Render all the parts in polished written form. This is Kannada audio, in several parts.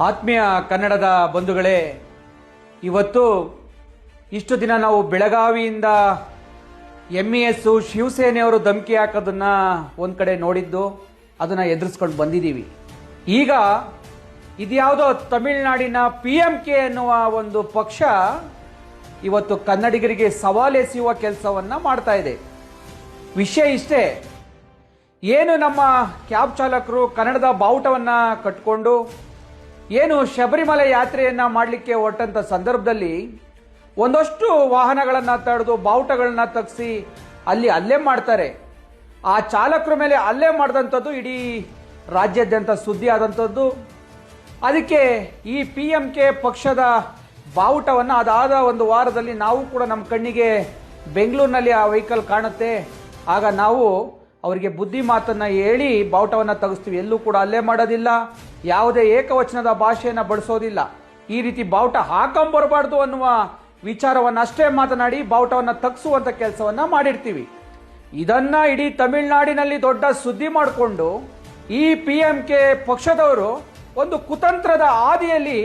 ಆತ್ಮೀಯ ಕನ್ನಡದ ಬಂಧುಗಳೇ, ಇವತ್ತು ಇಷ್ಟು ದಿನ ನಾವು ಬೆಳಗಾವಿಯಿಂದ MES ಶಿವಸೇನೆಯವರು ಧಮಕಿ ಹಾಕೋದನ್ನ ಒಂದ್ ಕಡೆ ನೋಡಿದ್ದು, ಅದನ್ನ ಎದುರಿಸ್ಕೊಂಡು ಬಂದಿದ್ದೀವಿ. ಈಗ ಇದ್ಯಾವುದೋ ತಮಿಳುನಾಡಿನ PMK ಎನ್ನುವ ಒಂದು ಪಕ್ಷ ಇವತ್ತು ಕನ್ನಡಿಗರಿಗೆ ಸವಾಲೆಸೆಯುವ ಕೆಲಸವನ್ನ ಮಾಡ್ತಾ ಇದೆ. ವಿಷಯ ಇಷ್ಟೇ, ಏನು ನಮ್ಮ ಕ್ಯಾಬ್ ಚಾಲಕರು ಕನ್ನಡದ ಬಾವುಟವನ್ನ ಕಟ್ಕೊಂಡು ಏನು ಶಬರಿಮಲೆ ಯಾತ್ರೆಯನ್ನ ಮಾಡಲಿಕ್ಕೆ ಹೊರಟಂತ ಸಂದರ್ಭದಲ್ಲಿ ಒಂದಷ್ಟು ವಾಹನಗಳನ್ನ ತಡೆದು ಬಾವುಟಗಳನ್ನ ತಗ್ಸಿ ಅಲ್ಲೇ ಮಾಡ್ತಾರೆ. ಆ ಚಾಲಕರ ಮೇಲೆ ಅಲ್ಲೇ ಮಾಡಿದಂಥದ್ದು ಇಡೀ ರಾಜ್ಯಾದ್ಯಂತ ಸುದ್ದಿ ಆದಂಥದ್ದು. ಅದಕ್ಕೆ ಈ PMK ಪಕ್ಷದ ಬಾವುಟವನ್ನು ಅದಾದ ಒಂದು ವಾರದಲ್ಲಿ ನಾವು ಕೂಡ ನಮ್ಮ ಕಣ್ಣಿಗೆ ಬೆಂಗಳೂರಿನಲ್ಲಿ ಆ ವೆಹಿಕಲ್ ಕಾಣುತ್ತೆ. ಆಗ ನಾವು ಅವರಿಗೆ ಬುದ್ಧಿ ಮಾತನ್ನ ಹೇಳಿ ಬಾವುಟವನ್ನು ತೆಗೆಸ್ತೀವಿ. ಎಲ್ಲೂ ಕೂಡ ಅಲ್ಲೇ ಮಾಡೋದಿಲ್ಲ, ಯಾವುದೇ ಏಕವಚನದ ಭಾಷೆಯನ್ನು ಬಳಸೋದಿಲ್ಲ. ಈ ರೀತಿ ಬಾವುಟ ಹಾಕೊಂಬರಬಾರ್ದು ಅನ್ನುವ ವಿಚಾರವನ್ನು ಅಷ್ಟೇ ಮಾತನಾಡಿ ಬಾವುಟವನ್ನು ತಗ್ಸುವಂತ ಕೆಲಸವನ್ನ ಮಾಡಿರ್ತೀವಿ. ಇದನ್ನ ಇಡೀ ತಮಿಳುನಾಡಿನಲ್ಲಿ ದೊಡ್ಡ ಸುದ್ದಿ ಮಾಡಿಕೊಂಡು ಈ PMK ಪಕ್ಷದವರು ಒಂದು ಕುತಂತ್ರದ ಹಾದಿಯಲ್ಲಿ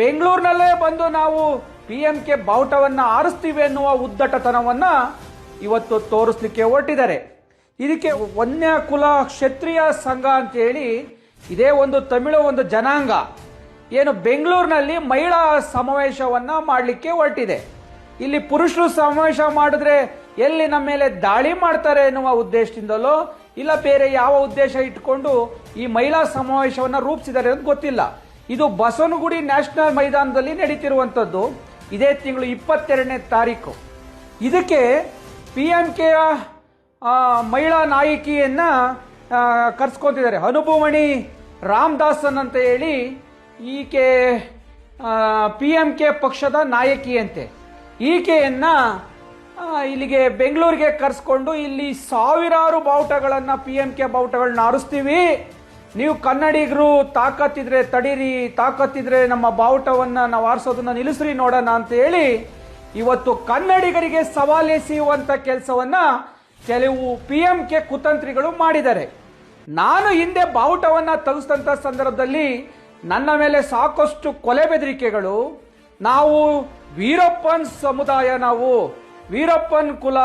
ಬೆಂಗಳೂರಿನಲ್ಲೇ ಬಂದು ನಾವು PMK ಬಾವುಟವನ್ನ ಆರಿಸ್ತೀವಿ ಎನ್ನುವ ಉದ್ದಟತನವನ್ನ ಇವತ್ತು ತೋರಿಸ್ಲಿಕ್ಕೆ ಹೊರಟಿದ್ದಾರೆ. ಇದಕ್ಕೆ ವನ್ಯ ಕುಲ ಕ್ಷತ್ರಿಯ ಸಂಘ ಅಂತ ಹೇಳಿ ಇದೇ ಒಂದು ತಮಿಳು ಒಂದು ಜನಾಂಗ ಏನು ಬೆಂಗಳೂರಿನಲ್ಲಿ ಮಹಿಳಾ ಸಮಾವೇಶವನ್ನ ಮಾಡಲಿಕ್ಕೆ ಹೊರಟಿದೆ. ಇಲ್ಲಿ ಪುರುಷರು ಸಮಾವೇಶ ಮಾಡಿದ್ರೆ ಎಲ್ಲಿ ನಮ್ಮ ಮೇಲೆ ದಾಳಿ ಮಾಡ್ತಾರೆ ಎನ್ನುವ ಉದ್ದೇಶದಿಂದಲೋ ಇಲ್ಲ ಬೇರೆ ಯಾವ ಉದ್ದೇಶ ಇಟ್ಕೊಂಡು ಈ ಮಹಿಳಾ ಸಮಾವೇಶವನ್ನ ರೂಪಿಸಿದ್ದಾರೆ ಅಂತ ಗೊತ್ತಿಲ್ಲ. ಇದು ಬಸವನಗುಡಿ ನ್ಯಾಷನಲ್ ಮೈದಾನದಲ್ಲಿ ನಡೀತಿರುವಂತದ್ದು. ಇದೇ ತಿಂಗಳು 22ನೇ ತಾರೀಕು. ಇದಕ್ಕೆ PMK ಮಹಿಳಾ ನಾಯಕಿಯನ್ನ ಕರ್ಸ್ಕೊಂತಿದ್ದಾರೆ. ಅನುಭವಮಣಿ ರಾಮದಾಸನ್ ಅಂತ ಹೇಳಿ ಈಕೆ PMK ಪಕ್ಷದ ನಾಯಕಿಯಂತೆ. ಈಕೆಯನ್ನ ಇಲ್ಲಿಗೆ ಬೆಂಗಳೂರಿಗೆ ಕರ್ಸ್ಕೊಂಡು ಇಲ್ಲಿ ಸಾವಿರಾರು ಬಾವುಟಗಳನ್ನ PMK ಬಾವುಟಗಳನ್ನ ಆರಿಸ್ತೀವಿ, ನೀವು ಕನ್ನಡಿಗರು ತಾಕತ್ತಿದ್ರೆ ತಡೀರಿ, ತಾಕತ್ತಿದ್ರೆ ನಮ್ಮ ಬಾವುಟವನ್ನ ನಾವು ಆರಿಸೋದನ್ನ ನಿಲ್ಲಿಸ್ರಿ ನೋಡೋಣ ಅಂತ ಹೇಳಿ ಇವತ್ತು ಕನ್ನಡಿಗರಿಗೆ ಸವಾಲೆಸೆಯುವಂತ ಕೆಲಸವನ್ನ ಕೆಲವು PMK ಕುತಂತ್ರಿಗಳು ಮಾಡಿದ್ದಾರೆ. ನಾನು ಹಿಂದೆ ಬಾವುಟವನ್ನ ತೆಗೆಸಿದಂತ ಸಂದರ್ಭದಲ್ಲಿ ನನ್ನ ಮೇಲೆ ಸಾಕಷ್ಟು ಕೊಲೆ ಬೆದರಿಕೆಗಳು, ನಾವು ವೀರಪ್ಪನ್ ಸಮುದಾಯ, ನಾವು ವೀರಪ್ಪನ್ ಕುಲ,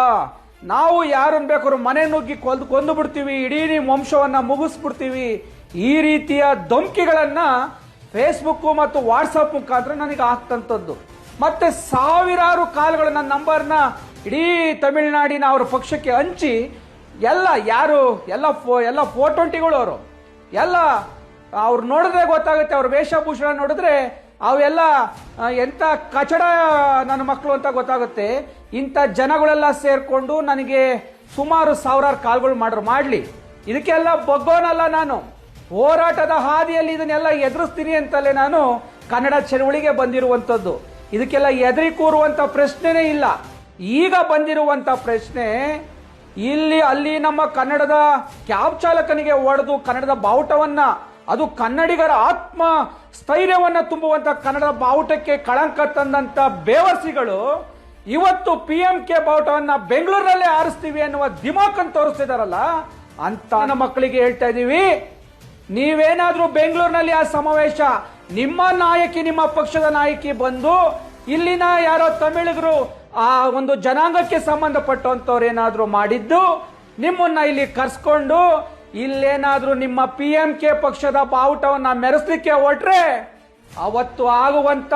ನಾವು ಯಾರನ್ನ ಬೇಕಾದ್ರೂ ಮನೆ ನುಗ್ಗಿ ಕೊಂದು ಬಿಡ್ತೀವಿ, ಇಡೀ ವಂಶವನ್ನ ಮುಗಿಸ್ಬಿಡ್ತೀವಿ, ಈ ರೀತಿಯ ಧಮಕಿಗಳನ್ನ ಫೇಸ್ಬುಕ್ ಮತ್ತು ವಾಟ್ಸಪ್ ಮುಖಾಂತರ ನನಗೆ ಆಗ್ತಂಥದ್ದು. ಮತ್ತೆ ಸಾವಿರಾರು ಕಾಲ್ಗಳು ನನ್ನ ನಂಬರ್ನ ಇಡೀ ತಮಿಳುನಾಡಿನ ಅವರ ಪಕ್ಷಕ್ಕೆ ಹಂಚಿ ಎಲ್ಲ ಫೋಟೋಂಟಿಗಳು ಅವರು ಎಲ್ಲ ಅವ್ರು ನೋಡಿದ್ರೆ ಗೊತ್ತಾಗುತ್ತೆ, ಅವ್ರ ವೇಷಭೂಷಣ ನೋಡಿದ್ರೆ ಅವೆಲ್ಲ ಎಂತ ಕಚಡ ನನ್ನ ಮಕ್ಕಳು ಅಂತ ಗೊತ್ತಾಗುತ್ತೆ. ಇಂಥ ಜನಗಳೆಲ್ಲ ಸೇರ್ಕೊಂಡು ನನಗೆ ಸುಮಾರು ಸಾವಿರಾರು ಕಾಲ್ಗಳು ಮಾಡ್ಲಿ. ಇದಕ್ಕೆಲ್ಲ ಬಗ್ಗೋನಲ್ಲ ನಾನು. ಹೋರಾಟದ ಹಾದಿಯಲ್ಲಿ ಇದನ್ನೆಲ್ಲ ಎದುರಿಸ್ತೀನಿ ಅಂತಲೇ ನಾನು ಕನ್ನಡ ಚಳವಳಿಗೆ ಬಂದಿರುವಂತದ್ದು. ಇದಕ್ಕೆಲ್ಲ ಎದುರಿ ಕೂರುವಂತ ಪ್ರಶ್ನೆನೇ ಇಲ್ಲ. ಈಗ ಬಂದಿರುವಂತ ಪ್ರಶ್ನೆ, ಅಲ್ಲಿ ನಮ್ಮ ಕನ್ನಡದ ಕ್ಯಾಬ್ ಚಾಲಕನಿಗೆ ಹೊಡೆದು ಕನ್ನಡದ ಬಾವುಟವನ್ನ, ಅದು ಕನ್ನಡಿಗರ ಆತ್ಮ ಸ್ಥೈರ್ಯವನ್ನ ತುಂಬುವಂತ ಕನ್ನಡದ ಬಾವುಟಕ್ಕೆ ಕಳಂಕ ತಂದಂತ ಬೇವರ್ಸಿಗಳು ಇವತ್ತು PMK ಬಾವುಟವನ್ನ ಬೆಂಗಳೂರಿನಲ್ಲೇ ಆರಿಸ್ತೀವಿ ಅನ್ನುವ ದಿಮಾಕನ್ನು ತೋರಿಸ್ತಿದಾರಲ್ಲ, ಅಂತ ನಮ್ಮ ಮಕ್ಕಳಿಗೆ ಹೇಳ್ತಾ ಇದೀವಿ, ನೀವೇನಾದ್ರೂ ಬೆಂಗಳೂರಿನಲ್ಲಿ ಆ ಸಮಾವೇಶ ನಿಮ್ಮ ನಾಯಕಿ, ನಿಮ್ಮ ಪಕ್ಷದ ನಾಯಕಿ ಬಂದು ಇಲ್ಲಿನ ಯಾರೋ ತಮಿಳಿಗರು ಆ ಒಂದು ಜನಾಂಗಕ್ಕೆ ಸಂಬಂಧಪಟ್ಟಂತವ್ರು ಏನಾದ್ರೂ ಮಾಡಿದ್ದು ನಿಮ್ಮನ್ನ ಇಲ್ಲಿ ಕರ್ಸ್ಕೊಂಡು ಇಲ್ಲೇನಾದ್ರೂ ನಿಮ್ಮ PMK ಪಕ್ಷದ ಬಾವುಟವನ್ನ ಮೆರೆಸಲಿಕ್ಕೆ ಹೊರಟ್ರೆ ಅವತ್ತು ಆಗುವಂತ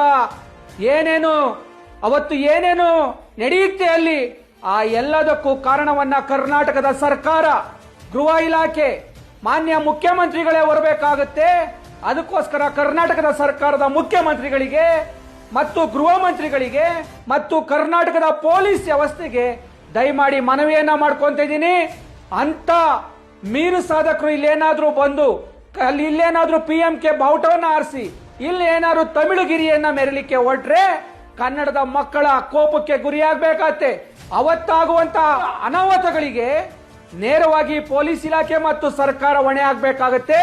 ಅವತ್ತು ಏನೇನು ನಡೆಯುತ್ತೆ ಅಲ್ಲಿ, ಆ ಎಲ್ಲದಕ್ಕೂ ಕಾರಣವನ್ನ ಕರ್ನಾಟಕದ ಸರ್ಕಾರ, ಗೃಹ ಇಲಾಖೆ, ಮಾನ್ಯ ಮುಖ್ಯಮಂತ್ರಿಗಳೇ ಹೊರಬೇಕಾಗುತ್ತೆ. ಅದಕ್ಕೋಸ್ಕರ ಕರ್ನಾಟಕದ ಸರ್ಕಾರದ ಮುಖ್ಯಮಂತ್ರಿಗಳಿಗೆ ಮತ್ತು ಗೃಹ ಮಂತ್ರಿಗಳಿಗೆ ಮತ್ತು ಕರ್ನಾಟಕದ ಪೊಲೀಸ್ ವ್ಯವಸ್ಥೆಗೆ ದಯಮಾಡಿ ಮನವಿಯನ್ನ ಮಾಡ್ಕೊಂತ ಇದ್ದೀನಿ. ಅಂತ ಮೀನು ಸಾಧಕರು ಇಲ್ಲೇನಾದ್ರೂ ಬಂದು ಇಲ್ಲೇನಾದ್ರೂ PMK ಬಾವುಟವನ್ನ ಆರಿಸಿ ಇಲ್ಲಿ ಏನಾದ್ರೂ ತಮಿಳುಗಿರಿಯನ್ನ ಮೆರಲಿಕ್ಕೆ ಹೊರಟ್ರೆ ಕನ್ನಡದ ಮಕ್ಕಳ ಕೋಪಕ್ಕೆ ಗುರಿಯಾಗಬೇಕಾಗತ್ತೆ. ಅವತ್ತಾಗುವಂತ ಅನಾಹುತಗಳಿಗೆ ನೇರವಾಗಿ ಪೊಲೀಸ್ ಇಲಾಖೆ ಮತ್ತು ಸರ್ಕಾರ ಹೊಣೆ ಆಗ್ಬೇಕಾಗತ್ತೆ.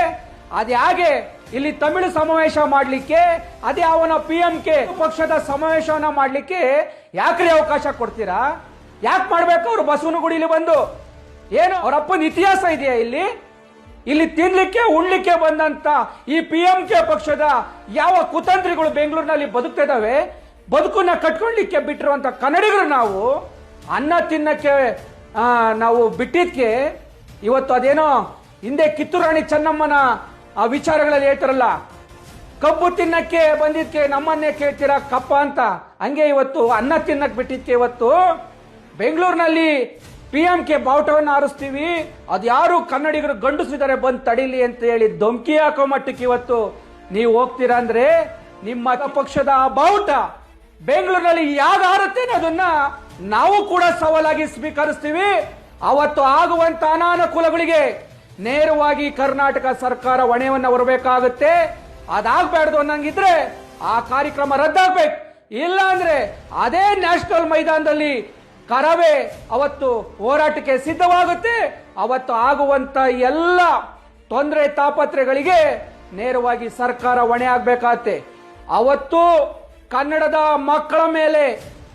ಅದ್ಯಾಗೆ ಇಲ್ಲಿ ತಮಿಳು ಸಮಾವೇಶ ಮಾಡ್ಲಿಕ್ಕೆ, ಅದೇ ಅವನ PMK ಪಕ್ಷದ ಸಮಾವೇಶವನ್ನ ಮಾಡ್ಲಿಕ್ಕೆ ಯಾಕ್ರಿ ಅವಕಾಶ ಕೊಡ್ತೀರಾ? ಯಾಕೆ ಮಾಡ್ಬೇಕು? ಅವರು ಬಸವನಗುಡಿಲಿ ಬಂದು ಏನು ಅವರಪ್ಪನ ಇತಿಹಾಸ ಇದೆಯಾ ಇಲ್ಲಿ? ಇಲ್ಲಿ ತಿನ್ಲಿಕ್ಕೆ ಉಣ್ಲಿಕ್ಕೆ ಬಂದಂತ ಈ PMK ಪಕ್ಷದ ಯಾವ ಕುತಂತ್ರಿಗಳು ಬೆಂಗಳೂರಿನಲ್ಲಿ ಬದುಕ್ತಿದಾವೆ, ಬದುಕನ್ನ ಕಟ್ಕೊಳ್ಳಿಕ್ಕೆ ಬಿಟ್ಟಿರುವಂತ ಕನ್ನಡಿಗರು ನಾವು ಅನ್ನ ತಿನ್ನಕ್ಕೆ ನಾವು ಬಿಟ್ಟಿದ್ಕೆ ಇವತ್ತು ಅದೇನೋ ಹಿಂದೆ ಕಿತ್ತೂರು ರಾಣಿ ಚೆನ್ನಮ್ಮನ ಆ ವಿಚಾರಗಳಲ್ಲಿ ಹೇಳ್ತಾರಲ್ಲ, ಕಬ್ಬು ತಿನ್ನಕ್ಕೆ ಬಂದಿದ್ಕೆ ನಮ್ಮನ್ನೇ ಕೇಳ್ತೀರಾ ಕಪ್ಪ ಅಂತ, ಹಂಗೆ ಇವತ್ತು ಅನ್ನ ತಿನ್ನಕ್ ಬಿಟ್ಟಿದ್ಕೆ ಇವತ್ತು ಬೆಂಗಳೂರಿನಲ್ಲಿ PMK ಬಾವುಟವನ್ನು ಹಾರಿಸ್ತೀವಿ, ಅದ್ಯಾರು ಕನ್ನಡಿಗರು ಗಂಡಸಿದ್ದಾರೆ ಬಂದು ತಡಿಲಿ ಅಂತ ಹೇಳಿ ಧಮಕಿ ಹಾಕೋ ಮಟ್ಟಕ್ಕೆ ಇವತ್ತು ನೀವು ಹೋಗ್ತೀರಾ ಅಂದ್ರೆ ನಿಮ್ಮ ಪಕ್ಷದ ಆ ಬಾವುಟ ಬೆಂಗಳೂರಿನಲ್ಲಿ ಯಾಗ ಹಾರುತ್ತೆ ಅನ್ನೋದನ್ನ ನಾವು ಕೂಡ ಸವಾಲಾಗಿ ಸ್ವೀಕರಿಸ್ತೀವಿ. ಅವತ್ತು ಆಗುವಂತ ಅನಾನುಕೂಲಗಳಿಗೆ ನೇರವಾಗಿ ಕರ್ನಾಟಕ ಸರ್ಕಾರ ಹೊಣೆಯನ್ನ ಹೊರಬೇಕಾಗುತ್ತೆ. ಅದಾಗಬಾರ್ದು ಅನ್ನಂಗಿದ್ರೆ ಆ ಕಾರ್ಯಕ್ರಮ ರದ್ದಾಗಬೇಕು. ಇಲ್ಲ ಅಂದ್ರೆ ಅದೇ ನ್ಯಾಷನಲ್ ಮೈದಾನದಲ್ಲಿ ಕರವೇ ಅವತ್ತು ಹೋರಾಟಕ್ಕೆ ಸಿದ್ಧವಾಗುತ್ತೆ. ಅವತ್ತು ಆಗುವಂತ ಎಲ್ಲ ತೊಂದರೆ ತಾಪತ್ರೆಗಳಿಗೆ ನೇರವಾಗಿ ಸರ್ಕಾರ ಹೊಣೆ ಆಗ್ಬೇಕಾಗತ್ತೆ. ಅವತ್ತು ಕನ್ನಡದ ಮಕ್ಕಳ ಮೇಲೆ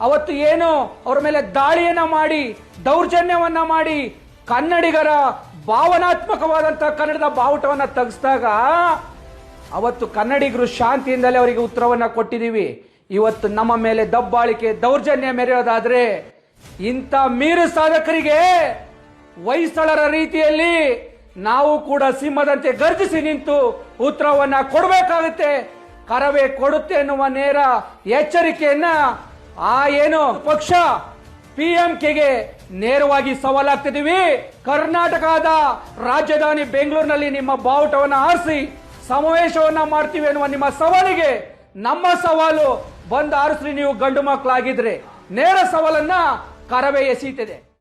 ಅವತ್ತು ಏನು ಅವ್ರ ಮೇಲೆ ದಾಳಿಯನ್ನ ಮಾಡಿ ದೌರ್ಜನ್ಯವನ್ನ ಮಾಡಿ ಕನ್ನಡಿಗರ ಭಾವನಾತ್ಮಕವಾದಂತ ಕನ್ನಡದ ಬಾವುಟವನ್ನ ತೆಗೆಸಿದಾಗ ಅವತ್ತು ಕನ್ನಡಿಗರು ಶಾಂತಿಯಿಂದಲೇ ಅವರಿಗೆ ಉತ್ತರವನ್ನ ಕೊಟ್ಟಿದ್ದೀವಿ. ಇವತ್ತು ನಮ್ಮ ಮೇಲೆ ದಬ್ಬಾಳಿಕೆ ದೌರ್ಜನ್ಯ ಮೆರೆಯೋದಾದ್ರೆ ಇಂಥ ಮೀರು ಸಾಧಕರಿಗೆ ಹೊಯ್ಸಳರ ರೀತಿಯಲ್ಲಿ ನಾವು ಕೂಡ ಸಿಂಹದಂತೆ ಗರ್ಜಿಸಿ ನಿಂತು ಉತ್ತರವನ್ನ ಕೊಡಬೇಕಾಗುತ್ತೆ. ಕರವೇ ಕೊಡುತ್ತೆ ಎನ್ನುವ ನೇರ ಎಚ್ಚರಿಕೆಯನ್ನ ಆ ಏನು ಪಕ್ಷ PMKಗೆ ನೇರವಾಗಿ ಸವಾಲಾಗ್ತಿದೀವಿ. ಕರ್ನಾಟಕದ ರಾಜಧಾನಿ ಬೆಂಗಳೂರಿನಲ್ಲಿ ನಿಮ್ಮ ಬಾವುಟವನ್ನ ಹಾರಿಸಿ ಸಮಾವೇಶವನ್ನ ಮಾಡ್ತೀವಿ ಎನ್ನುವ ನಿಮ್ಮ ಸವಾಲಿಗೆ ನಮ್ಮ ಸವಾಲು, ಬಂದು ಆರಿಸ್ರಿ ನೀವು ಗಂಡು ಮಕ್ಕಳಾಗಿದ್ರೆ. ನೇರ ಸವಾಲನ್ನ ಕರವೇ ಎಸೀತಿದೆ.